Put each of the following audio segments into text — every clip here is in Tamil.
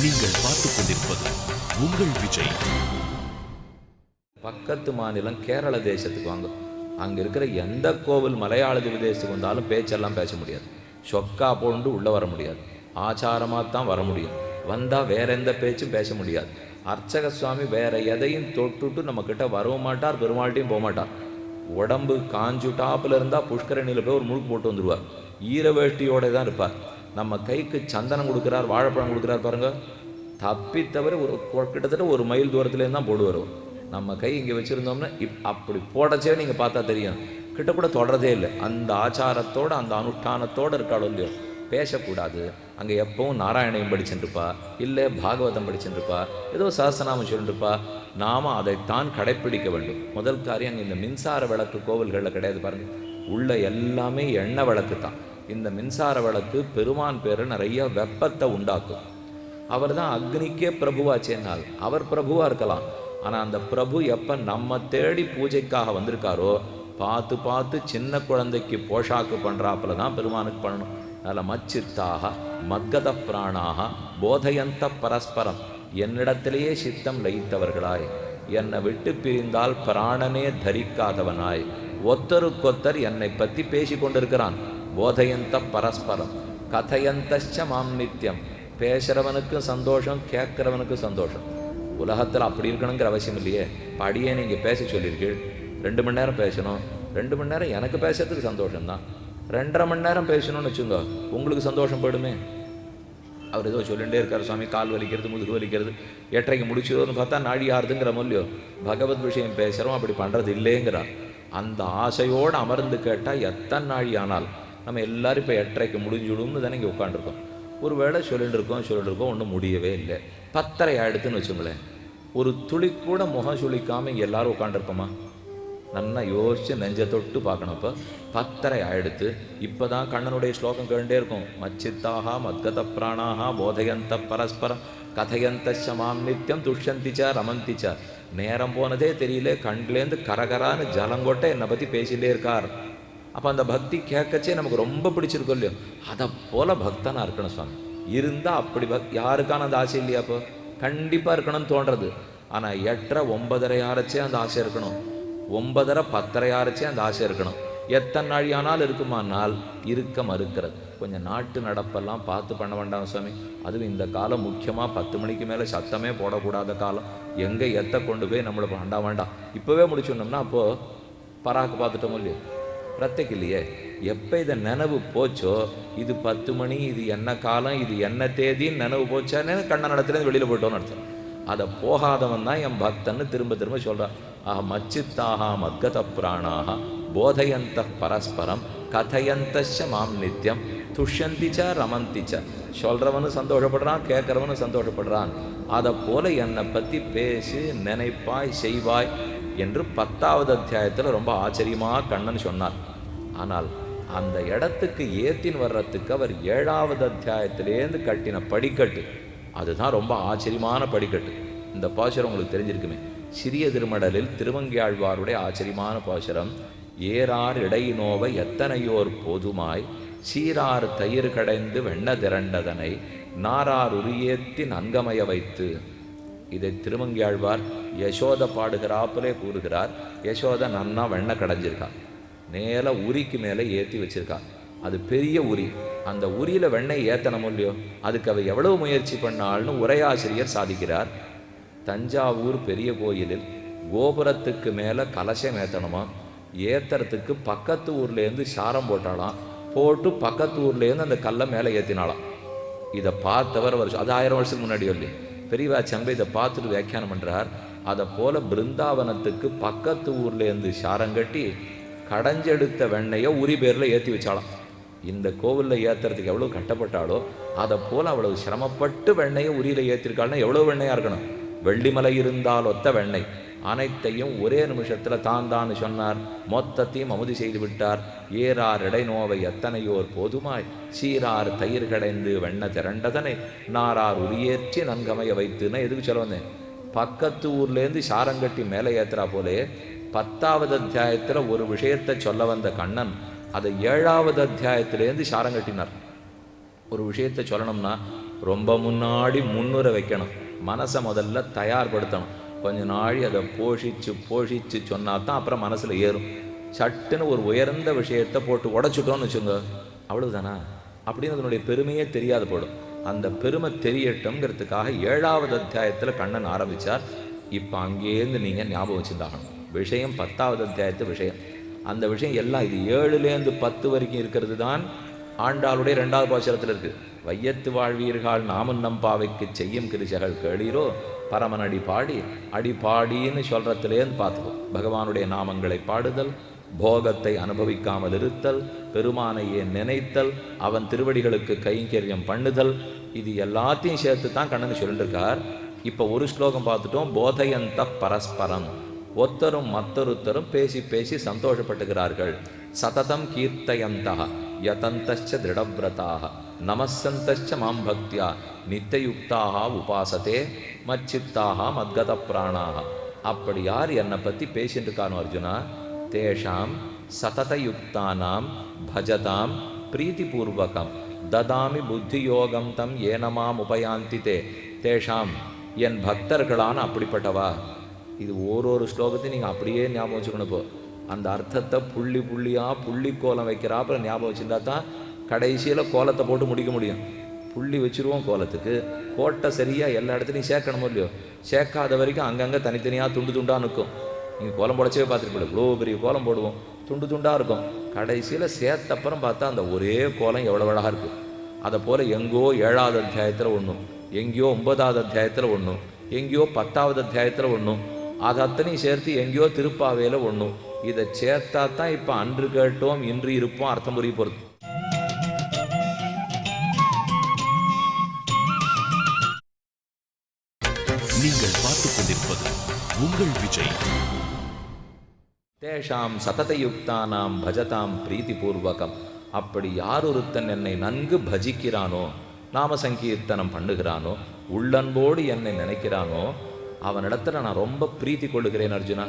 நீங்கள் பார்த்துக் கொண்டிருப்பது உங்கள் விஜய். பக்கத்து மாநிலம் கேரள தேசத்துக்கு வாங்க. அங்கே இருக்கிற எந்த கோவில் மலையாள தேசத்துக்கு வந்தாலும் பேச்செல்லாம் பேச முடியாது. சொக்கா போண்டு உள்ளே வர முடியாது. ஆச்சாரமாக தான் வர முடியும். வந்தால் வேற எந்த பேச்சும் பேச முடியாது. அர்ச்சக சுவாமி வேற எதையும் தொட்டுட்டு நம்மக்கிட்ட வரவும் மாட்டார், பெருமாள்கிட்டையும் போக மாட்டார். உடம்பு காஞ்சுட்டாப்பில் இருந்தால் புஷ்கரணியில் போய் ஒரு முழுக்கு போட்டு வந்துடுவார். ஈர வேஷ்டியோடு தான் இருப்பார். நம்ம கைக்கு சந்தனம் கொடுக்குறார், வாழைப்பழம் கொடுக்குறார் பாருங்க, தப்பி தவிர கிட்டத்தட்ட ஒரு மைல் தூரத்துலேருந்து தான் போடுவார். நம்ம கை இங்கே வச்சுருந்தோம்னா அப்படி போடச்சே நீங்கள் பார்த்தா தெரியும், கிட்ட கூட தொடரதே இல்லை. அந்த ஆச்சாரத்தோடு அந்த அனுஷ்டானத்தோடு இருக்காளோ இல்லையோ, பேசக்கூடாது. அங்கே எப்பவும் நாராயணையும் படிச்சுட்டுருப்பா, இல்லை பாகவதம் படிச்சுட்டுருப்பா, ஏதோ சஹஸ்ரநாமம் சொல்லிட்டுருப்பா. நாம் அதைத்தான் கடைப்பிடிக்க வேண்டும். முதல் காரியம், அங்கே இந்த மின்சார விளக்கு கோவில்களில் கிடையாது பாருங்கள். உள்ள எல்லாமே எண்ணெய் விளக்கு தான். இந்த மின்சார விளக்கு பெருமான் பேர் நிறைய வெப்பத்தை உண்டாக்கும். அவர் தான் அக்னிக்கே பிரபுவாச்சேனால் அவர் பிரபுவாக இருக்கலாம். ஆனால் அந்த பிரபு எப்போ நம்ம தேடி பூஜைக்காக வந்திருக்காரோ பார்த்து பார்த்து சின்ன குழந்தைக்கு போஷாக்கு பண்ணுறாப்புல தான் பெருமானுக்கு பண்ணணும். அதில் மச்சித்தாக மத்கத பிராணாக போதையந்த பரஸ்பரம், என்னிடத்திலேயே சித்தம் லயித்தவர்களாய், என்னை விட்டு பிரிந்தால் பிராணனே தரிக்காதவனாய், ஒத்தருக்கொத்தர் என்னை பற்றி பேசி கொண்டிருக்கிறான். போதையந்த பரஸ்பரம் கதையந்தச்ச மாம் நித்தியம், பேசுகிறவனுக்கும் சந்தோஷம், கேட்குறவனுக்கும் சந்தோஷம். உலகத்தில் அப்படி இருக்கணுங்கிற அவசியம் இல்லையே. படியே நீங்கள் பேச சொல்லியிருக்கீள், 2 மணி நேரம் பேசணும். 2 மணி நேரம் எனக்கு பேசுறதுக்கு சந்தோஷம்தான். 2.5 மணி நேரம் பேசணும்னு வச்சுங்க, உங்களுக்கு சந்தோஷம் போயிடுமே. அவர் ஏதோ சொல்லிகிட்டே இருக்கார், சுவாமி கால் வலிக்கிறது, முதுகு வலிக்கிறது, 8:30 முடிச்சிடுவோன்னு பார்த்தா நாடி ஆறுதுங்கிற மொழியோ. பகவத் விஷயம் பேசுகிறோம், அப்படி பண்ணுறது இல்லைங்கிறார். அந்த ஆசையோடு அமர்ந்து கேட்டால் எத்தனை நாழி ஆனால் நம்ம எல்லோரும் இப்போ 8:30 முடிஞ்சுடும்னு தானே இங்கே உட்காந்துருக்கோம். ஒரு வேளை சொல்லிட்டு இருக்கோம், ஒன்றும் முடியவே இல்லை. 10:30 ஆகிடுதுன்னு வச்சுங்களேன், ஒரு துளி கூட முகம் சுளிக்காமல் இங்கே எல்லோரும் உட்காந்துருப்போமா? நல்லா யோசித்து நெஞ்சை தொட்டு பார்க்கணும். இப்போ 10:30 ஆகிடுது. இப்போ தான் கண்ணனுடைய ஸ்லோகம் கேட்டே இருக்கும். மச்சித்தாக மத்கத பிராணாக போதையந்த பரஸ்பரம் கதையந்தச்ச மாம் நித்தியம் துஷ்யந்திச்சா ரமந்திச்சா. நேரம் போனதே தெரியல, கண்லேருந்து கரகரான்னு ஜலங்கொட்ட என்னை பற்றி பேசிகிட்டே இருக்கார். அப்போ அந்த பக்தி கேட்கச்சே நமக்கு ரொம்ப பிடிச்சிருக்கோம் இல்லையோ, அதை போல் பக்தனாக இருக்கணும் சுவாமி. இருந்தால் அப்படி யாருக்கான அந்த ஆசை இல்லையா? அப்போ கண்டிப்பாக இருக்கணும்னு தோன்றது. ஆனால் 8:30 9:30 ஆரச்சே அந்த ஆசை இருக்கணும். 9:30 10:30 ஆரச்சே அந்த ஆசை இருக்கணும். எத்தனை நாழி ஆனாலும் இருக்குமானால் இருக்க மறுக்கிறது. கொஞ்சம் நாட்டு நடப்பெல்லாம் பார்த்து பண்ண வேண்டாம் சுவாமி. அதுவும் இந்த காலம் முக்கியமாக 10 மணிக்கு மேலே சத்தமே போடக்கூடாத காலம். எங்கே கொண்டு போய் நம்மளை வேண்டாம் இப்போவே முடிச்சுடணும்னா அப்போது பராக்கு பார்த்துட்டோம் இல்லையோ, பிரத்யேக இல்லையே. எப்போ இதை நினைவு போச்சோ, இது 10 மணி, இது என்ன காலம், இது என்ன தேதின்னு நினைவு போச்சானே கண்ண நடத்துலேருந்து வெளியில் போயிட்டோன்னு அர்த்தம். அதை போகாதவன் தான் என் பக்தன்னு திரும்ப திரும்ப சொல்கிறான். ஆஹா மச்சித்தாக மத்கத பிராணாக போதையந்த பரஸ்பரம் கதையந்தச்ச மாம் நித்தியம் துஷ்யந்திச்ச ரமந்திச்ச. சொல்கிறவனு சந்தோஷப்படுறான், கேட்குறவனு சந்தோஷப்படுறான். அதை போல என்னை பற்றி பேசி நினைப்பாய் செய்வாய் என்று 10வது அத்தியாயத்தில் ரொம்ப ஆச்சரியமாக கண்ணன் சொன்னார். ஆனால் அந்த இடத்துக்கு ஏத்தின் வர்றதுக்கு அவர் 7வது அத்தியாயத்திலேருந்து கட்டின படிக்கட்டு, அதுதான் ரொம்ப ஆச்சரியமான படிக்கட்டு. இந்த பாசுரம் உங்களுக்கு தெரிஞ்சிருக்குமே, சிறிய திருமடலில் திருமங்கையாழ்வாருடைய ஆச்சரியமான பாசுரம். ஏறார் இடையினோவை எத்தனையோர் போதுமாய் சீரார் தயிர் கடைந்து வெண்ண திரண்டதனை நாரார் உரியேத்தி நன்கமய வைத்து. இதை திருமங்கையாழ்வார் யசோத பாடுகிறாப்பிலே கூறுகிறார். யசோத நன்னா வெண்ணெய் கடைஞ்சிருக்கா, மேலே உரிக்கு மேலே ஏற்றி வச்சிருக்கா. அது பெரிய உரி. அந்த உரியில் வெண்ணெய் ஏற்றணும் இல்லையோ, அதுக்கு அவ எவ்வளவு முயற்சி பண்ணாள்னு உரையாசிரியர் சாதிக்கிறார். தஞ்சாவூர் பெரிய கோயிலில் கோபுரத்துக்கு மேலே கலசம் ஏற்றணுமா, ஏற்றுறதுக்கு பக்கத்து ஊர்லேருந்து சாரம் போட்டாலாம், போட்டு பக்கத்து ஊர்லேருந்து அந்த கல்லை மேலே ஏற்றினாலாம். இதை பார்த்தவர் அது 1000 வருஷத்துக்கு முன்னாடி இல்லையே. பெரியவா சம்பை இதை பார்த்துட்டு வியாக்கியானம் பண்ணுறார். அதை போல் பிருந்தாவனத்துக்கு பக்கத்து ஊர்லேருந்து சாரங்கட்டி கடைஞ்செடுத்த வெண்ணையை உரி பேரில் ஏற்றி வச்சாலாம். இந்த கோவிலில் ஏற்றுறதுக்கு எவ்வளோ கட்டப்பட்டாலோ அதை போல் அவ்வளவு சிரமப்பட்டு வெண்ணையை உரியில் ஏற்றிருக்காள்னா எவ்வளோ வெண்ணையாக இருக்கணும். வெள்ளிமலை இருந்தால் ஒத்த வெண்ணெய் அனைத்தையும் ஒரே நிமிஷத்தில் தான் சொன்னார். மொத்தத்தையும் அமுதி செய்து விட்டார். ஏறார் இடைநோவை எத்தனையோர் போதுமாய் சீரார் தயிர் கடைந்து வெண்ண திரண்டதனை நாரார் உரியேற்றி நன்கமைய வைத்துன்னு எதுக்கு சொல்ல வந்தேன். பக்கத்து ஊர்லேருந்து சாரங்கட்டி மேலே ஏற்றுறா போலே 10வது அத்தியாயத்தில் ஒரு விஷயத்தை சொல்ல வந்த கண்ணன் அதை 7வது அத்தியாயத்திலேருந்து சாரங்கட்டினார். ஒரு விஷயத்தை சொல்லணும்னா ரொம்ப முன்னாடி முன்னுரை வைக்கணும். மனசை முதல்ல தயார்படுத்தணும். கொஞ்ச நாள் அதை போஷிச்சு சொன்னா தான் அப்புறம் மனசில் ஏறும். சட்டுன்னு ஒரு உயர்ந்த விஷயத்தை போட்டு உடைச்சிட்டோன்னு வச்சுங்க, அவ்வளவுதானா அப்படின்னு அதனுடைய பெருமையே தெரியாது போடும். அந்த பெருமை தெரியட்டும்ங்கிறதுக்காக 7வது அத்தியாயத்தில் கண்ணன் ஆரம்பித்தார். இப்போ அங்கேருந்து நீங்கள் ஞாபகம் வச்சுருந்தாகணும். விஷயம் 10வது அத்தியாயத்து விஷயம். அந்த விஷயம் எல்லாம் இது 7லேருந்து 10 வரைக்கும் இருக்கிறது தான் ஆண்டாளுடைய 2வது பாசுரத்தில் இருக்குது. வையத்து வாழ்வீர்கள் நாமும் நம்பாவைக்கு செய்யும் கிருச்சகள் கேளீரோ பரமன் அடிபாடின்னு சொல்கிறதுலேருந்து பார்த்துக்கோ. பகவானுடைய நாமங்களை பாடுதல், போகத்தை அனுபவிக்காமல் இருத்தல், பெருமானையே நினைத்தல், அவன் திருவடிகளுக்கு கைங்கரியம் பண்ணுதல், இது எல்லாத்தையும் சேர்த்து தான் கண்ணன் சொல்லிட்டுருக்கார். இப்போ ஒரு ஸ்லோகம் பார்த்துட்டோம். போதையந்த பரஸ்பரம், ஒத்தரும் மற்றொருத்தரும் பேசி சந்தோஷப்பட்டுகிறார்கள். சததம் கீர்த்தயந்தா யதந்தச்ச திருடவ்ரதாக நமசந்தச்ச மாம் பக்தியா நித்தியுக்தாக உபாசத்தே மச்சித்தாக மத்கத பிராணாக. அப்படி யார் என்னை பற்றி பேசிட்டு இருக்கானோ அர்ஜுனா, தேஷாம் சததயுக்தானாம் பஜதாம் பிரீத்திபூர்வகம் ததாமி புத்தியோகம் தம் ஏனமாம் உபயாந்தி தேஷாம், என் பக்தர்களான அப்படிப்பட்டவா. இது ஒரு ஸ்லோகத்தையும் நீங்கள் அப்படியே ஞாபகம் வச்சுக்கணும். இப்போ அந்த அர்த்தத்தை புள்ளி கோலம் வைக்கிறாப்புல ஞாபகம் வச்சுருந்தா தான் கடைசியில் கோலத்தை போட்டு முடிக்க முடியும். புள்ளி வச்சுருவோம் கோலத்துக்கு, கோட்டை சரியாக எல்லா இடத்துலையும் சேர்க்கணுமோ இல்லையோ, சேர்க்காத வரைக்கும் அங்கங்கே தனித்தனியாக துண்டாக நிற்கும். நீங்கள் கோலம் போடச்சவே பார்த்துருப்பீங்க, இவ்வளோ பெரிய கோலம் போடுவோம், துண்டாக இருக்கும். கடைசியில் சேர்த்தப்புறம் பார்த்தா அந்த ஒரே கோலம் எவ்வளோ அழகாக இருக்குது. அதை போல் எங்கோ 7வது அத்தியாயத்தில் ஒன்றும், எங்கேயோ 9வது அத்தியாயத்தில் ஒன்றும், எங்கேயோ 10வது அத்தியாயத்தில் ஒன்றும், அது அத்தனையும் சேர்த்து எங்கேயோ திருப்பாவையில் ஒன்றும். இதை சேர்த்தா தான் இப்போ அன்று கேட்டோம் இன்று இருப்போம் அர்த்தம் புரிய போகிறது. நீங்கள் பார்த்துக் கொண்டிருப்பது உங்கள் விஜய். தேஷாம் சததயுக்தானாம் பஜதாம் பிரீத்திபூர்வகம். அப்படி யார் ஒருத்தன் என்னை நன்கு பஜிக்கிறானோ, நாம சங்கீர்த்தனம் பண்ணுகிறானோ, உள்ளன்போடு என்னை நினைக்கிறானோ, அவனிடத்துல நான் ரொம்ப பிரீத்தி கொள்ளுகிறேன் அர்ஜுனா.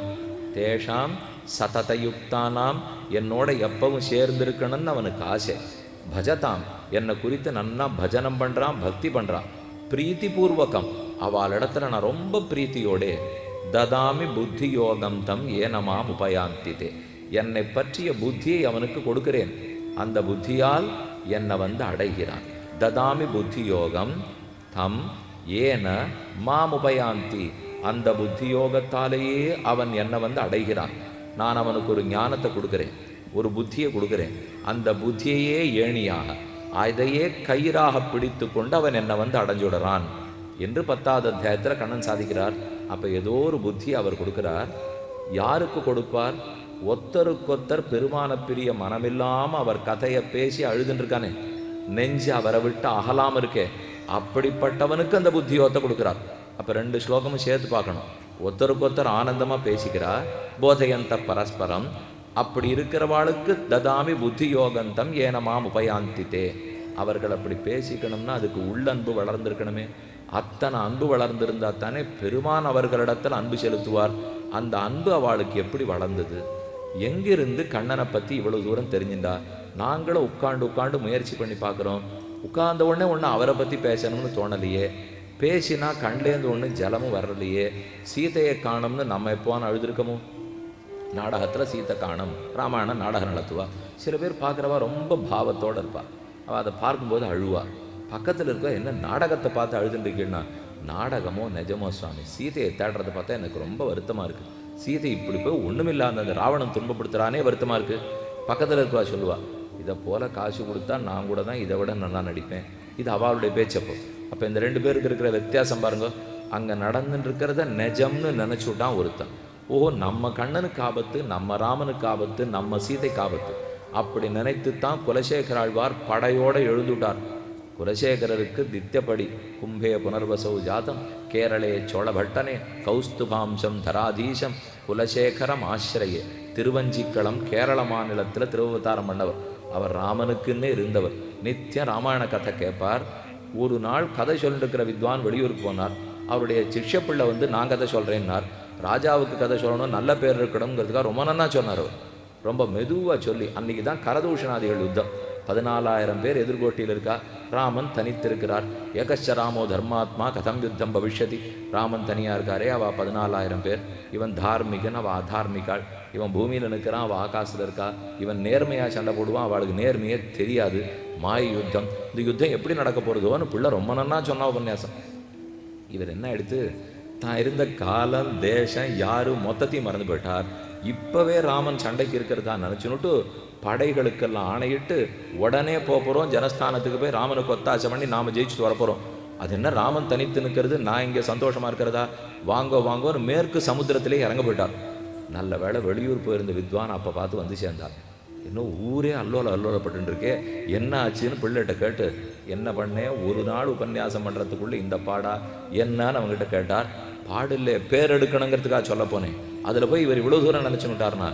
தேஷாம் சததயுக்தானாம், என்னோட எப்பவும் சேர்ந்திருக்கணும்னு அவனுக்கு ஆசை. பஜதாம், என்னை குறித்து நன்னா பஜனம் பண்ணுறான், பக்தி பண்ணுறான். பிரீத்திபூர்வகம், அவளிடத்துல நான் ரொம்ப பிரீத்தியோடே. ததாமி புத்தி யோகம் தம் ஏனமாம் உபயாந்திதே, என்னை பற்றிய புத்தியை அவனுக்கு கொடுக்கிறேன். அந்த புத்தியால் என்னை அடைகிறான். ததாமி புத்தி யோகம் தம் ஏன மாம் உபயாந்தி, அந்த புத்தி யோகத்தாலேயே அவன் என்னை அடைகிறான். நான் அவனுக்கு ஒரு ஞானத்தை கொடுக்குறேன், ஒரு புத்தியை கொடுக்குறேன். அந்த புத்தியையே ஏணியாக, அதையே கயிறாக பிடித்து கொண்டு அவன் என்னை அடைஞ்சுடுறான் என்று 10வது அத்தியாயத்தில் கண்ணன் சாதிக்கிறார். அப்போ ஏதோ ஒரு புத்தி அவர் கொடுக்கிறார். யாருக்கு கொடுப்பார்? ஒத்தருக்கொத்தர் பெருமான பிரிய மனமில்லாமல் அவர் கதையை பேசி அழுதுன்றிருக்கானே, நெஞ்சு அவரை விட்டு அகலாமல் இருக்கே, அப்படிப்பட்டவனுக்கு அந்த புத்தியோகத்தை கொடுக்குறார். அப்போ 2 ஸ்லோகமும் சேர்த்து பார்க்கணும். ஒத்தருக்கொத்தர் ஆனந்தமாக பேசிக்கிறார், போதையந்த பரஸ்பரம். அப்படி இருக்கிறவாளுக்கு ததாமி புத்தி யோகந்தம் ஏனமாம் உபயாந்தித்தே. அவர்கள் அப்படி பேசிக்கணும்னா அதுக்கு உள்ளன்பு வளர்ந்துருக்கணுமே. அத்தனை அன்பு வளர்ந்திருந்தா தானே பெருமான் அவர்களிடத்தில் அன்பு செலுத்துவார். அந்த அன்பு அவளுக்கு எப்படி வளர்ந்தது? எங்கிருந்து கண்ணனை பற்றி இவ்வளோ தூரம் தெரிஞ்சிருந்தா? நாங்களும் உட்காண்டு முயற்சி பண்ணி பார்க்குறோம். உட்கார்ந்த உடனே ஒன்று அவரை பற்றி பேசணும்னு தோணலையே, பேசினா கண்லேருந்து ஒன்று ஜலமும் வர்றலையே. சீதையை காணும்னு நம்ம எப்போவான்னு அழுதுருக்கமோ? நாடகத்தில் சீத்தை காணும், ராமாயணம் நாடகம் நடத்துவா. சில பேர் பார்க்குறவா ரொம்ப பாவத்தோடு இருப்பாள், அவள் அதை பார்க்கும்போது அழுவா. பக்கத்தில் இருக்க என்ன நாடகத்தை பார்த்து அழுதுட்டுருக்கீங்கன்னா, நாடகமோ நிஜமோ சுவாமி, சீதையை தேடுறதை பார்த்தா எனக்கு ரொம்ப வருத்தமாக இருக்குது. சீதை இப்படி போய் ஒன்றுமில்லாத அந்த ராவணன் துன்பப்படுத்துகிறானே வருத்தமாக இருக்குது. பக்கத்தில் இருக்கவா சொல்லுவா, இதை போல் காசு கொடுத்தா நான் கூட தான் இதை விட நல்லா நடிப்பேன். இது அவளுடைய பேச்சப்போ. அப்போ இந்த 2 பேருக்கு இருக்கிற வித்தியாசம் பாருங்க. அங்கே நடந்துட்டு இருக்கிறத நிஜம்னு நினச்சுட்டான் ஒருத்தன். ஓஹோ, நம்ம கண்ணனுக்கு ஆபத்து, நம்ம ராமனுக்கு ஆபத்து, நம்ம சீதைக்கு ஆபத்து அப்படி நினைத்து தான் குலசேகராழ்வார் படையோடு எழுந்துட்டார். குலசேகரருக்கு தித்தியப்படி கும்பே புனர்வசௌ ஜாதம் கேரளே சோழபட்டனே கௌஸ்துபாம்சம் தராதீசம் குலசேகரம் ஆசிரியே. திருவஞ்சிக்களம் கேரள மாநிலத்தில் திருவவதாரம் பண்ணவர். அவர் ராமனுக்குன்னே இருந்தவர். நித்தியம் ராமாயண கதை கேட்பார். ஒரு நாள் கதை சொல்லிருக்கிற வித்வான் வெளியூருக்கு போனார். அவருடைய சிஷ்யப்பிள்ளை நான் கதை சொல்கிறேன்னார். ராஜாவுக்கு கதை சொல்லணும், நல்ல பேர் இருக்கணுங்கிறதுக்காக ரொம்ப நன்னா சொன்னார். அவர் ரொம்ப மெதுவாக சொல்லி, அன்றைக்கி தான் கரதூஷணாதிகள் யுத்தம். 14,000 பேர் எதிர்கோட்டியில் இருக்கா. ராமன் தனித்திருக்கிறார். ஏகச்ச ராமோ தர்மாத்மா கதம் யுத்தம் பவிஷ்யதி. ராமன் தனியாக இருக்காரே, அவள் 14,000 பேர். இவன் தார்மிகன், அவள் அதார்மிகாள். இவன் பூமியில் நிற்கிறான், அவள் ஆகாசில் இருக்கா. இவன் நேர்மையாக சண்டை போடுவான், அவளுக்கு நேர்மையே தெரியாது. மாய யுத்தம். இந்த யுத்தம் எப்படி நடக்க போகிறதோன்னு பிள்ளை ரொம்ப நன்னா சொன்னா உபன்யாசம். இவர் என்ன எடுத்து தான் இருந்த காலம் தேசம் யாரு மொத்தத்தையும் மறந்து போயிட்டார். இப்போவே ராமன் சண்டைக்கு இருக்கிறதா நினச்சுன்னுட்டு படைகளுக்கெல்லாம் ஆணையிட்டு உடனே போகிறோம் ஜனஸ்தானத்துக்கு போய் ராமனுக்கு ஒத்தாசை பண்ணி நாம் ஜெயிச்சுட்டு வரப்போகிறோம். அது என்ன ராமன் தனித்து நிற்கிறது, நான் இங்கே சந்தோஷமாக இருக்கிறதா, வாங்கோன்னு மேற்கு சமுத்திரத்திலே இறங்க போயிட்டார். நல்ல வேளை வெளியூர் போயிருந்த வித்வான் அப்போ பார்த்து வந்து சேர்ந்தார். இன்னும் ஊரே அல்லோலப்பட்டுருக்கே, என்ன ஆச்சுன்னு பிள்ளைகிட்ட கேட்டு, என்ன பண்ணேன் ஒரு நாள் உபன்யாசம் பண்ணுறதுக்குள்ளே இந்த பாடா என்னன்னு அவங்ககிட்ட கேட்டார். பாடு இல்லை, பேர் எடுக்கணுங்கிறதுக்காக சொல்ல போனேன். அதில் போய் இவர் இவ்வளோ தூரம் நினச்சுட்டார்னா.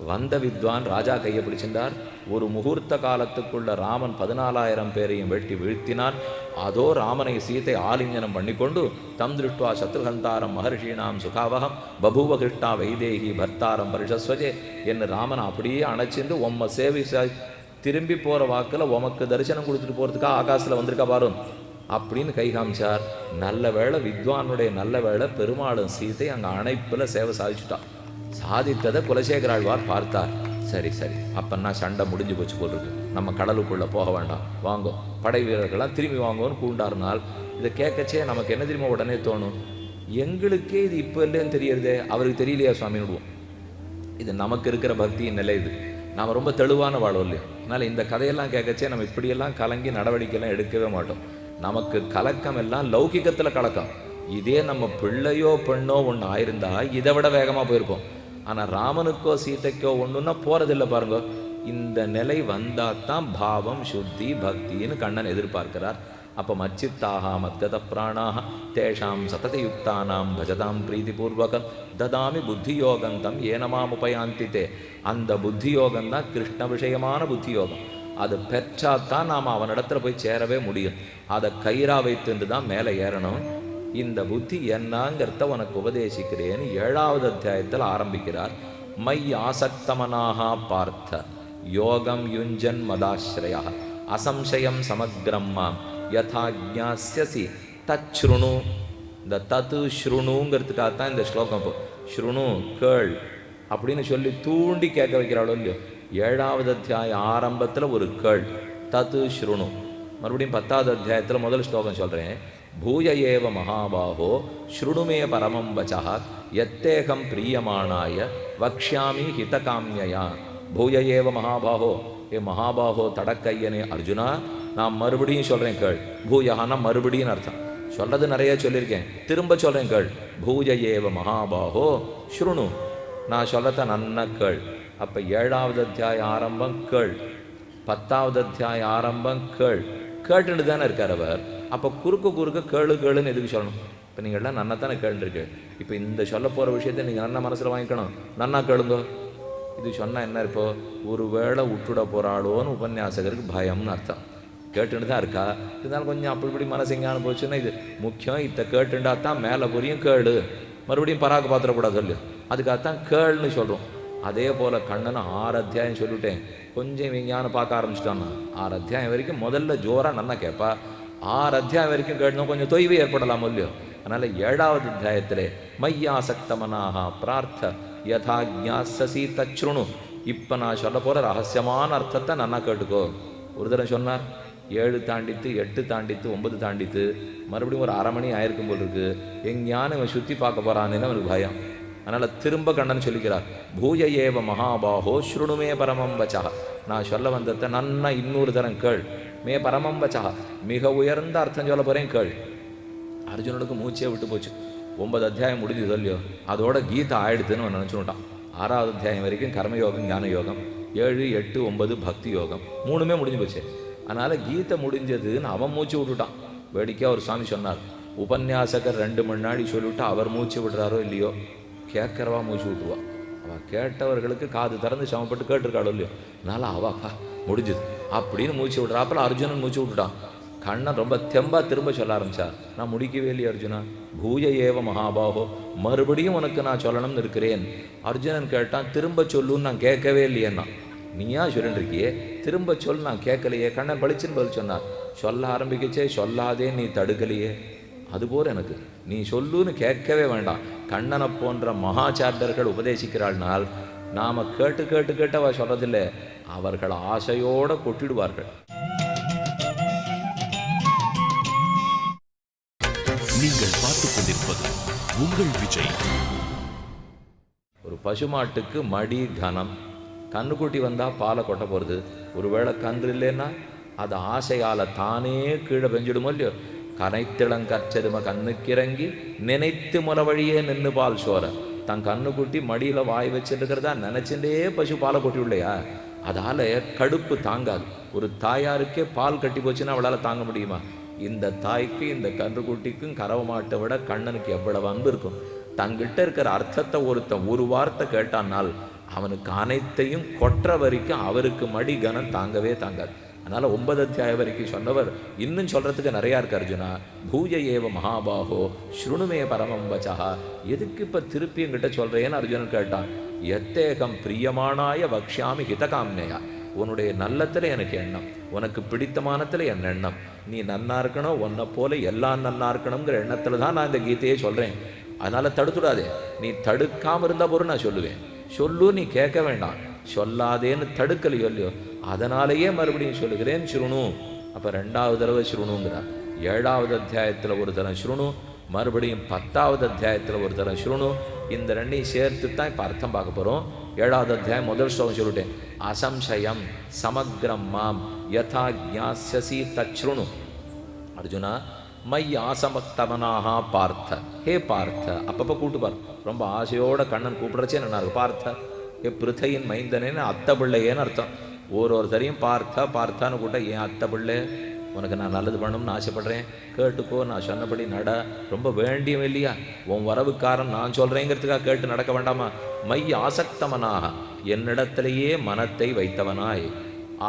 வந்த வித்வான் ராஜா கையை பிடிச்சிருந்தார். ஒரு முகூர்த்த காலத்துக்குள்ள ராமன் 14,000 பேரையும் வெட்டி வீழ்த்தினான். அதோ ராமனை சீத்தை ஆலிங்கனம் பண்ணிக்கொண்டு தம் திருஷ்டுவா சத்ருகந்தாரம் மகர்ஷீனாம் சுகாவகம் பபூவ கிருஷ்ணா வைதேகி பர்த்தாரம் பரிஷஸ்வஜே என்று ராமன் அப்படியே அணைச்சிருந்து உம்ம சேவை திரும்பி போகிற வாக்கில் உமக்கு தரிசனம் கொடுத்துட்டு போகிறதுக்காக ஆகாசில் வந்திருக்கா பாரும் அப்படின்னு கை காமிச்சார். நல்ல வேளை வித்வானுடைய நல்ல வேளை பெருமாளும் சீத்தை அங்கே அணைப்பில் சேவை சாதிச்சுட்டா. சாதித்ததை குலசேகராழ்வார் பார்த்தார். சரி அப்பன்னா சண்டை முடிஞ்சு போச்சு போட்டிருக்கு, நம்ம கடலுக்குள்ளே போக வேண்டாம், வாங்கோ படை வீரர்கள்லாம் திரும்பி வாங்கோன்னு கூண்டாருனால் இதை கேட்கச்சே நமக்கு என்ன தெரியுமா உடனே தோணும், எங்களுக்கே இது இப்போ இல்லைன்னு தெரியறதே, அவருக்கு தெரியலையா சுவாமின்னு விடுவோம். இது நமக்கு இருக்கிற பக்தியின் நிலை. இது நாம் ரொம்ப தெளிவான வாழோம் இல்லையா. அதனால் இந்த கதையெல்லாம் கேட்கச்சே நம்ம இப்படியெல்லாம் கலங்கி நடவடிக்கையெல்லாம் எடுக்கவே மாட்டோம். நமக்கு கலக்கம் எல்லாம் லௌகிகத்தில் கலக்கம். இதே நம்ம பிள்ளையோ பெண்ணோ ஒன்று ஆயிருந்தா இதை விட வேகமாக போயிருப்போம். ஆனால் ராமனுக்கோ சீதைக்கோ ஒன்றுன்னா போகிறதில்லை பாருங்க. இந்த நிலை வந்தால் தான் பாவம் சுத்தி பக்தின்னு கண்ணன் எதிர்பார்க்கிறார். அப்போ மச்சித்தாக மத்கத பிராணாக தேஷாம் சததயுக்தானாம் பஜதாம் பிரீதிபூர்வகம் ததாமி புத்தியோகந்தம் ஏனமாம் உபயாந்தித்தே. அந்த புத்தியோகம்தான் கிருஷ்ண விஷயமான புத்தியோகம். அது பெற்றாத்தான் நாம் அவனிடத்துல போய் சேரவே முடியும். அதை கயிறா வைத்துட்டு தான் மேலே ஏறணும். இந்த புத்தி என்னங்கிறத உனக்கு உபதேசிக்கிறேன்னு 7வது அத்தியாயத்தில் ஆரம்பிக்கிறார். மை ஆசக்தமனாக பார்த்த யோகம் யுஞ்சன் மதாஸ்ரயா அசம்சயம் சமக்ரம் மாம் யதா ஜ்ஞாஸ்யசி தச்ருணு. இந்த தத்து ஸ்ருணுங்கிறதுக்காகத்தான் இந்த ஸ்லோகம். இப்போ ஸ்ருணு கேள் அப்படின்னு சொல்லி தூண்டி கேட்க வைக்கிறாளோ இல்லையோ. 7வது அத்தியாய ஆரம்பத்தில் ஒரு கேள் தத்து ஸ்ருணு. மறுபடியும் 10வது அத்தியாயத்தில் முதல் ஸ்லோகம் சொல்கிறேன். பூய ஏவ மகாபாஹோ ஸ்ருணுமே பரமம் வச்சா எத்தேகம் பிரியமானாய வக்ஷ்யாமி ஹிதகாமியா. பூய ஏவ மகாபாஹோ, ஏ மகாபாஹோ தடக்கையனே அர்ஜுனா, நான் மறுபடியும் சொல்கிறேன் கேள். பூயகானா மறுபடியும் அர்த்தம். சொல்கிறது நிறைய சொல்லியிருக்கேன், திரும்ப சொல்கிறேன் கேள். பூய ஏவ மகாபாஹோ ஸ்ருணு, நான் சொல்லத்த நன்ன கேள். அப்போ 7வது அத்தியாய ஆரம்பம் கேள், 10வது அத்தியாய ஆரம்பம் கேள். கேட்டுட்டு தானே இருக்கார் அவர். அப்போ குறுக்க கேளுன்னு எதுக்கு சொல்லணும்? இப்போ நீங்கள்லாம் நன்னாத்தானே கேட்டுருக்கு. இப்போ இந்த சொல்ல போகிற விஷயத்தை நீங்கள் நன்னா மனசில் வாங்கிக்கணும், நன்னா கேளுங்கோ. இது சொன்னால் என்ன இப்போ ஒரு வேளை விட்டுட போகிறாளோன்னு உபன்யாசகருக்கு பயம்னு அர்த்தம். கேட்டுன்னு தான் இருக்கா, இருந்தாலும் கொஞ்சம் அப்படி இப்படி மனசு எங்கானு போச்சுன்னா இது முக்கியம். இதை கேட்டுண்டா தான் மேலே புரியும். கேளு மறுபடியும் பராக்கு பாத்திரக்கூடாது சொல்லு, அதுக்காகத்தான் கேள்னு சொல்கிறோம். அதே போல் கண்ணனை 6 அத்தியாயம் சொல்லிவிட்டேன். கொஞ்சம் விஞ்ஞானம் பார்க்க ஆரம்பிச்சிட்டான்னா 6 அத்தியாயம் வரைக்கும் முதல்ல ஜோராக நல்லா கேட்பா. 6 அத்தியாயம் வரைக்கும் கேட்டோம் கொஞ்சம் தொய்வு ஏற்படலாம் இல்லையோ. அதனால் 7வது அத்தியாயத்திலே மையாசக்தமனாக பிரார்த்த யதா ஜ்ஞாஸ்யசி தச்ருணு. இப்போ நான் சொல்ல போகிற ரகசியமான அர்த்தத்தை நன்னா கேட்டுக்கோ. ஒரு தடவை சொன்னார் 7 தாண்டித்து 8 தாண்டித்து 9 தாண்டித்து மறுபடியும் ஒரு அரை மணி ஆயிருக்கும் போல் இருக்கு. எங்கேயான இவன் சுற்றி பார்க்க போகிறான்னு அவனுக்கு பயம். அதனால் திரும்ப கண்ணன் சொல்லிக்கிறார். பூய ஏவ மகாபாஹோ ஸ்ருணுமே பரமம் வச்சா. நான் சொல்ல வந்ததை நன்னா இன்னொரு தரம் கேள். மே பரமம் வச்சா, மிக உயர்ந்த அர்த்தம் சொல்ல போகிறேன் கேள். அர்ஜுனனுக்கு மூச்சே விட்டு போச்சு. 9 அத்தியாயம் முடிஞ்சது இல்லையோ, அதோட கீதை ஆயிடுதுன்னு அவன் நினச்சுட்டான். 6வது அத்தியாயம் வரைக்கும் கர்மயோகம் ஞான யோகம், 7, 8, 9 பக்தி யோகம், 3மே முடிஞ்சு போச்சு. அதனால் கீதை முடிஞ்சதுன்னு அவன் மூச்சு விட்டுட்டான். வேடிக்கையாக ஒரு சுவாமி சொன்னார், உபன்யாசகர் 2 மணி நாடி சொல்லிவிட்டு அவர் மூச்சு விடுறாரோ இல்லையோ, கேட்குறவா மூச்சு விட்டுருவா. அவள் கேட்டவர்களுக்கு காது திறந்து சமப்பட்டு கேட்டிருக்காளோ இல்லையோ, அதனால் அவாப்பா முடிஞ்சுது அப்படின்னு மூச்சு விடுறாப்பில் அர்ஜுனன் மூச்சு விட்டுட்டான். கண்ணன் ரொம்ப தெம்பா திரும்ப சொல்ல ஆரம்பிச்சார். நான் முடிக்கவே இல்லையே அர்ஜுனா, பூய ஏவ மகாபாஹோ, மறுபடியும் உனக்கு நான் சொல்லணும்னு இருக்கிறேன். அர்ஜுனன் கேட்டான், திரும்ப சொல்லுன்னு நான் கேட்கவே இல்லையேன்னா. நீயா சொல்லிட்டு இருக்கியே, திரும்ப சொல், நான் கேட்கலையே. கண்ணன் பளிச்சுன்னு பதில் சொன்னார். சொல்ல ஆரம்பிக்கச்சே சொல்லாதே நீ தடுக்கலையே. அதுபோல் எனக்கு நீ சொல்லுன்னு கேட்கவே வேண்டாம். கண்ணனை போன்ற மகாச்சாரியர்கள் உபதேசிக்கிறாள்னால் நாம் கேட்டு கேட்டு கேட்டு அவ சொல்றதில்லை, அவர்கள் ஆசையோடு கொட்டிடுவார்கள். நீங்கள் பார்த்துக் கொண்டிருப்பது உங்கள் விஜய். ஒரு பசுமாட்டுக்கு மடி கனம், கண்ணுக்குட்டி வந்தால் பாலை கொட்ட போகிறது. ஒருவேளை கன்று இல்லைன்னா அது ஆசையால் தானே கீழே பெஞ்சிடுமோ இல்லையோ. கனைத்திளங்கச்சரும கண்ணுக்கிறங்கி நினைத்து முறை வழியே நின்று பால் சோற. தன் கண்ணுக்குட்டி மடியில் வாய் வச்சுருக்கிறதா நினச்சிட்டே பசு பாலை கொட்டி இல்லையா, அதால் கடுப்பு தாங்காது. ஒரு தாயாருக்கே பால் கட்டி போச்சுன்னா அவளால் தாங்க முடியுமா? இந்த தாய்க்கு இந்த கன்றுக்குட்டிக்கும் கறவை மாட்டை விட கண்ணனுக்கு எவ்வளவு அன்பு இருக்கும். தங்கிட்ட இருக்கிற அர்த்தத்தை ஒருத்தன் ஒரு வார்த்தை கேட்டானால் அவனுக்கு அனைத்தையும் கொற்ற வரைக்கும் அவருக்கு மடி கனம் தாங்கவே தாங்காது. அதனால் 9 அத்தியாயம் வரைக்கும் சொன்னவர் இன்னும் சொல்கிறதுக்கு நிறையா இருக்கு. அர்ஜுனா பூஜ ஏவ மகாபாகோ ஸ்ருணுமே பரமம் வச்சா. எதுக்கு இப்போ திருப்பி என்கிட்ட சொல்கிறேன்னு அர்ஜுனன் கேட்டான். எத்தேகம் பிரியமானாய வக்ஷாமி ஹிதகாம்னேயா. உன்னுடைய நல்லத்தில் எனக்கு எண்ணம், உனக்கு பிடித்தமானத்தில் என் எண்ணம். நீ நன்னா இருக்கணும், உன்னை போல எல்லாம் நன்னா இருக்கணுங்கிற எண்ணத்தில் தான் நான் இந்த கீதையே சொல்கிறேன். அதனால் தடுத்துடாதே. நீ தடுக்காமல் இருந்தால் பொருள் நான் சொல்லுவேன். சொல்லு, நீ கேட்க வேண்டாம். சொல்லாதேன்னு தடுக்கலையோ இல்லையோ, அதனாலேயே மறுபடியும் சொல்லுகிறேன் ஸ்ருணு. அப்போ 2வது தடவை ஸ்ருணுங்கிறார். 7வது அத்தியாயத்தில் ஒரு தரம் ஸ்ருணு, மறுபடியும் 10வது அத்தியாயத்தில் ஒரு தரம் ஸ்ருணு. இந்த ரெண்டையும் சேர்த்து தான் இப்போ அர்த்தம் பார்க்க போகிறோம். 7வது அத்தியாயம் முதல் ஸ்லோகம் சொல்லிட்டேன். அசம்சயம் சமக்ரம் மாம் யதா ஜ்ஞாஸ்யசி தச்ருணு. அர்ஜுனா மை ஆசமக்தமனாக பார்த்த. ஹே பார்த்த, அப்பப்போ கூப்பிட்டுப்பார். ரொம்ப ஆசையோட கண்ணன் கூப்பிடுறச்சே நல்லா இருக்கு. பார்த்த ஏ பிருத்தையின் மைந்தனேன்னு அத்தை பிள்ளையேன்னு அர்த்தம். ஒருத்தரையும் பார்த்தா பார்த்தான்னு கூட்ட, ஏன் அத்தை பிள்ளை, உனக்கு நான் நல்லது பண்ணணும்னு ஆசைப்படுறேன், கேட்டுக்கோ, நான் சொன்னபடி நட. ரொம்ப வேண்டியும் இல்லையா, உன் வரவுக்காரன் நான் சொல்கிறேங்கிறதுக்காக கேட்டு நடக்க வேண்டாமா? மை ஆசக்தமனாக, என்னிடத்திலேயே மனத்தை வைத்தவனாய்.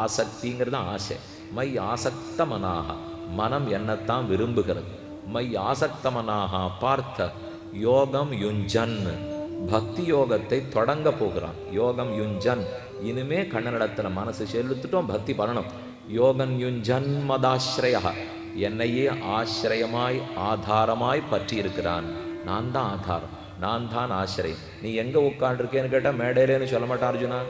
ஆசக்திங்கிறது ஆசை. மை ஆசக்தமனாக, மனம் என்னத்தான் விரும்புகிறது. மை ஆசக்தமனாக பார்த்த யோகம் யுஞ்சன், பக்தி யோகத்தை தொடங்க போகிறான். யோகம் யுஞ்சன், இனிமே கண்ணனிடத்தில் மனசு செலுத்திட்டோம், பக்தி பண்ணணும். யோகன் யுஞ்சன் மதாஸ்ரயா, என்னையே ஆசிரியமாய் ஆதாரமாய் பற்றி இருக்கிறான். நான் தான் ஆதாரம், நான் தான் ஆசிரியம். நீ எங்கே உட்காண்டிருக்கேன்னு கேட்டால் மேடையிலேன்னு சொல்ல மாட்டான் அர்ஜுனா,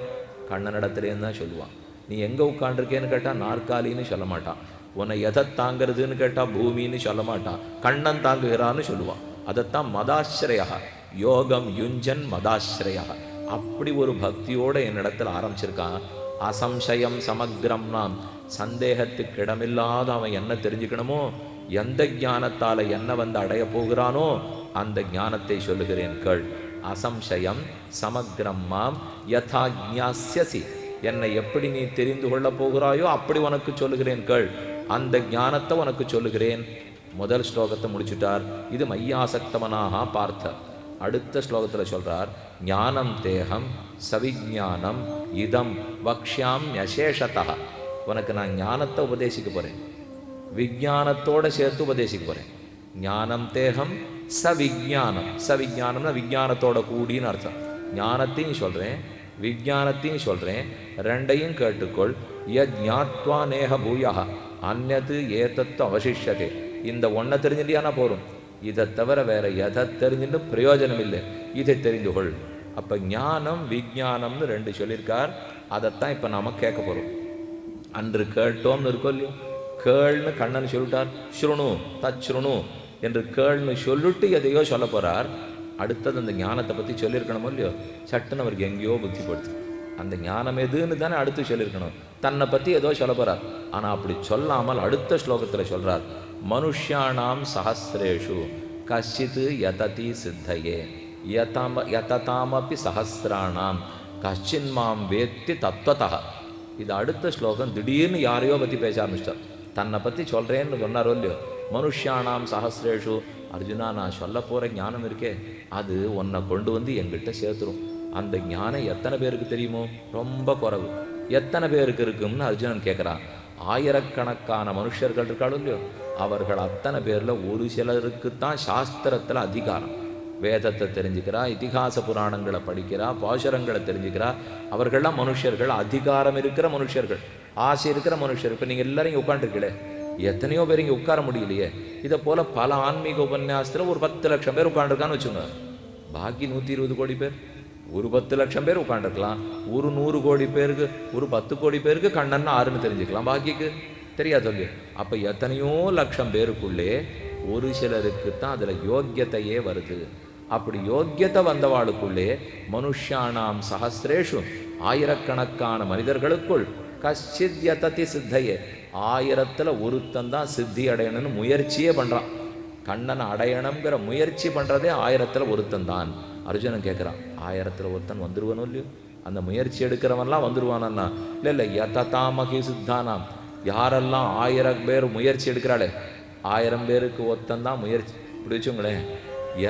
கண்ணனிடத்துலேன்னு தான் சொல்லுவான். நீ எங்கே உட்காண்டிருக்கேன்னு கேட்டால் நாற்காலின்னு சொல்ல மாட்டான். உன்னை எதை தாங்கிறதுன்னு கேட்டால் பூமின்னு சொல்ல மாட்டான், கண்ணன் தாங்குகிறான்னு சொல்லுவான். அதைத்தான் மதாஸ்ரயா, யோகம் யுஞ்சன் மதாஸ்ரயா. அப்படி ஒரு பக்தியோடு என்னிடத்தில் ஆரம்பிச்சிருக்கான். அசம்சயம் சமக்ரம் நாம், சந்தேகத்துக்கு இடமில்லாத அவன் என்ன தெரிஞ்சுக்கணுமோ, எந்த ஞானத்தால் என்ன வந்து அடைய போகிறானோ அந்த ஞானத்தை சொல்லுகிறேன் கேள். அசம்சயம் சமக்ரம் மாம் யதா ஜ்ஞாஸ்யசி, என்னை எப்படி நீ தெரிந்து கொள்ளப் போகிறாயோ அப்படி உனக்கு சொல்லுகிறேன் கேள். அந்த ஞானத்தை உனக்கு சொல்லுகிறேன். முதல் ஸ்லோகத்தை முடிச்சுட்டார். இது மையாசக்தமனாக பார்த்த. அடுத்த ஸ்லோகத்தில் சொல்கிறார், ஞானம் தேகம் சவிஜானம் இதம் வக்ஷாம் யசேஷதா. உனக்கு நான் ஞானத்தை உபதேசிக்க போகிறேன், விஜானத்தோடு சேர்த்து உபதேசிக்க போகிறேன். ஞானம் தேகம் சவிஜானம், சவிஜானம்னா விஜானத்தோட கூடின்னு அர்த்தம். ஞானத்தையும் சொல்கிறேன், விஜானத்தையும் சொல்கிறேன், ரெண்டையும் கேட்டுக்கொள். யஜ்ஞாத்வா நேஹ பூயா அந்நது ஏதத்து அவசிஷதே. இந்த ஒன்றை தெரிஞ்சுட்டியானா போகும், இதை தவிர வேற எதை தெரிஞ்சுட்டு பிரயோஜனம் இல்லை, இதை தெரிந்து கொள். அப்போ ஞானம் விஜானம்னு 2 சொல்லியிருக்கார். அதைத்தான் இப்போ நாம் கேட்க போகிறோம். அன்று கேட்டோம்னு இருக்கோ இல்லையோ, கேள்னு கண்ணன் சொல்லிட்டார். ஸ்ருணு தச்ருணு என்று கேள்னு சொல்லிட்டு எதையோ சொல்ல போகிறார். அடுத்தது அந்த ஞானத்தை பற்றி சொல்லியிருக்கணுமோ இல்லையோ, சட்டுன்னு அவருக்கு எங்கேயோ புத்தி போடுது. அந்த ஞானம் எதுன்னு தானே அடுத்து சொல்லியிருக்கணும். தன்னை பற்றி ஏதோ சொல்ல போகிறார். ஆனால் அப்படி சொல்லாமல் அடுத்த ஸ்லோகத்தில் சொல்கிறார், மனுஷ்யானாம் சஹசிரேஷு கஷ்டித் யததி சித்தையே யததாமபி சஹசிராணாம் கஷ்டின் மாம் வேத்தி தத்வதா. இது அடுத்த ஸ்லோகம். திடீர்னு யாரையோ பற்றி பேச ஆரம்பிச்சிட்டார். தன்னை பற்றி சொல்கிறேன்னு சொன்னாரோ இல்லையோ. மனுஷ்யானாம் சஹசிரேஷு, அர்ஜுனா நான் சொல்ல போகிற ஞானம் இருக்கே, அது உன்னை கொண்டு வந்து எங்கிட்ட சேர்த்துரும். அந்த ஞானம் எத்தனை பேருக்கு தெரியுமோ? ரொம்ப குறைவு. எத்தனை பேருக்கு இருக்கும்னு அர்ஜுனன் கேட்குறான். ஆயிரக்கணக்கான மனுஷர்கள் இருக்காலும் இல்லையோ, அவர்கள் அத்தனை பேரில் ஒரு சிலருக்கு தான் சாஸ்திரத்தில் அதிகாரம். வேதத்தை தெரிஞ்சுக்கிறா, இதிகாச புராணங்களை படிக்கிறா, பாசுரங்களை தெரிஞ்சுக்கிறா. அவர்கள்லாம் மனுஷர்கள், அதிகாரம் இருக்கிற மனுஷர்கள், ஆசை இருக்கிற மனுஷர். இப்போ நீங்கள் எல்லாரும் இங்கே உட்காந்துருக்கீங்களே, எத்தனையோ பேர் இங்கே உட்கார முடியலையே. இதை போல் பல ஆன்மீக உபன்யாசத்தில் ஒரு 10 லட்சம் பேர் உட்காந்துருக்கான்னு வச்சுங்க. பாக்கி 120 கோடி பேர், ஒரு 10 லட்சம் பேர் உட்காந்துருக்கலாம். ஒரு 100 கோடி பேருக்கு, ஒரு 10 கோடி பேருக்கு கண்ணன் ஆறுன்னு தெரிஞ்சுக்கலாம், பாக்கிக்கு தெரியாது சொல்லி. அப்போ எத்தனையோ லட்சம் பேருக்குள்ளே ஒரு சிலருக்கு தான் அதில் யோக்கியத்தையே வருது. அப்படி யோக்கியத்தை வந்தவாளுக்குள்ளே மனுஷானாம் சஹசிரேஷு, ஆயிரக்கணக்கான மனிதர்களுக்குள் கஷ்டித் யததி சித்தையே, 1000ல் ஒருத்தன் தான் சித்தி அடையணும்னு முயற்சியே பண்ணுறான். கண்ணனை அடையணுங்கிற முயற்சி பண்ணுறதே 1000ல் ஒருத்தன் தான். அர்ஜுனன் கேட்குறான், 1000ல் ஒருத்தன் வந்துடுவானோ இல்லையோ? அந்த முயற்சி எடுக்கிறவன்லாம் வந்துடுவானா? இல்லை யததாமகி சித்தானாம், யாரெல்லாம் 1000 பேர் முயற்சி எடுக்கிறாளே, 1000 பேருக்கு ஒருத்தன் தான் முயற்சி. இப்படி வச்சுங்களேன்,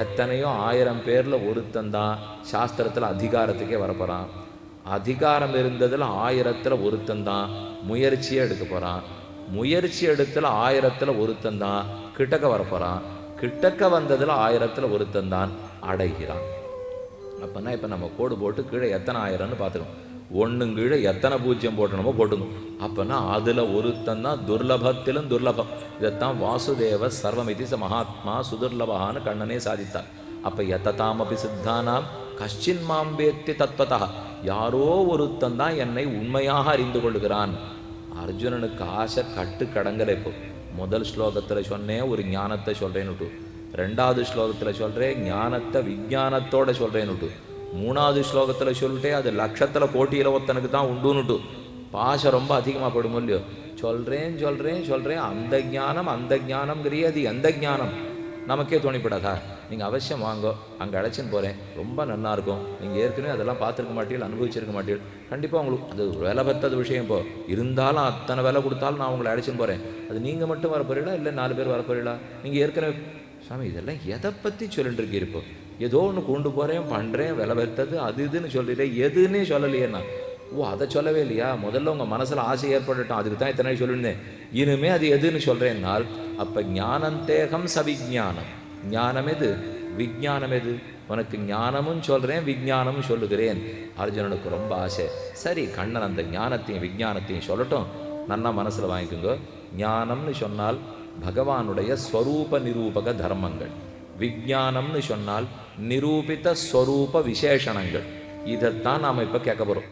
எத்தனையோ 1000 பேரில் ஒருத்தன் தான் சாஸ்திரத்தில் அதிகாரத்துக்கே வரப்போகிறான். அதிகாரம் இருந்ததில் 1000ல் ஒருத்தன் தான் முயற்சியே எடுக்க போகிறான். முயற்சி எடுத்ததில் 1000ல் ஒருத்தன் தான் கிட்டக்க வரப்போகிறான். கிட்டக்க வந்ததில் 1000ல் ஒருத்தன் தான் அடைகிறான். அப்போனா இப்போ நம்ம கோடு போட்டு கீழே எத்தனை 1000ன்னு பார்த்துக்கணும். 1 கீழே எத்தனை 0 போட்டணுமோ போட்டுங்க. அப்போனா அதில் ஒருத்தன் தான் துர்லபத்திலும் துர்லபம். இதைத்தான் வாசுதேவ சர்வமிதி ச மகாத்மா சுதுர்லபான்னு கண்ணனே சாதித்தார். அப்போ எத்ததாமபி சித்தானாம் கஷ்டின் மாம்பேத்தி தத்வதா, யாரோ ஒருத்தன் தான் என்னை உண்மையாக அறிந்து கொள்கிறான். அர்ஜுனனுக்கு ஆசை கட்டு கடங்கலை. இப்போ முதல் ஸ்லோகத்தில் சொன்னேன் ஒரு ஞானத்தை சொல்கிறேன்னுட்டு, 2வது ஸ்லோகத்தில் சொல்கிறேன் ஞானத்தை விஞ்ஞானத்தோட சொல்கிறேன்னுட்டு, 3வது ஸ்லோகத்தில் சொல்லிட்டே அது லட்சத்தில் கோட்டியில் ஒருத்தனுக்கு தான் உண்டுன்னுட்டு. பாசை ரொம்ப அதிகமாக படும் இல்லையோ? சொல்கிறேன் அந்த ஞானம்ங்கிறிய அது எந்த ஞானம் நமக்கே தோணிப்படாதா? நீங்கள் அவசியம் வாங்கோ, அங்கே அழைச்சின்னு போகிறேன், ரொம்ப நல்லாயிருக்கும். நீங்கள் ஏற்கனவே அதெல்லாம் பார்த்துருக்க மாட்டீர்கள், அனுபவிச்சிருக்க மாட்டீர்கள். கண்டிப்பாக உங்களுக்கு அது விலை பற்றது விஷயம். இப்போ இருந்தாலும் அத்தனை விலை கொடுத்தாலும் நான் உங்களை அழைச்சின்னு போகிறேன். அது நீங்கள் மட்டும் வர போகிறீங்களா, இல்லை 4 பேர் வர போகிறீங்களா? நீங்கள் ஏற்கனவே சாமி இதெல்லாம் எதை பற்றி சொல்லிட்டு இருக்கீங்க? இப்போ ஏதோ ஒன்று கொண்டு போகிறேன், பண்ணுறேன், விலை பெற்றது அது இதுன்னு சொல்லிடுறேன், எதுன்னே சொல்லலையேண்ணா. ஓ, அதை சொல்லவே இல்லையா? முதல்ல உங்கள் மனசில் ஆசை ஏற்பட்டுட்டோம், அதுக்கு தான் இத்தனை சொல்லியிருந்தேன். இனிமே அது எதுன்னு சொல்கிறேன்னால், அப்போ ஞானந்தேகம் சவிஜானம். ஞானம் எது, விஞ்ஞானம் எது? உனக்கு ஞானமும் சொல்கிறேன், விஞ்ஞானமும் சொல்லுகிறேன். அர்ஜுனனுக்கு ரொம்ப ஆசை. சரி, கண்ணன் அந்த ஞானத்தையும் விஞ்ஞானத்தையும் சொல்லட்டும், நல்லா மனசில் வாங்கிக்கோங்க. ஞானம்னு சொன்னால் பகவானுடைய ஸ்வரூப நிரூபக தர்மங்கள், விஞ்ஞானம்னு சொன்னால் நிரூபித்த ஸ்வரூப விசேஷணங்கள். இதைத்தான் நாம் இப்போ கேட்க போகிறோம்.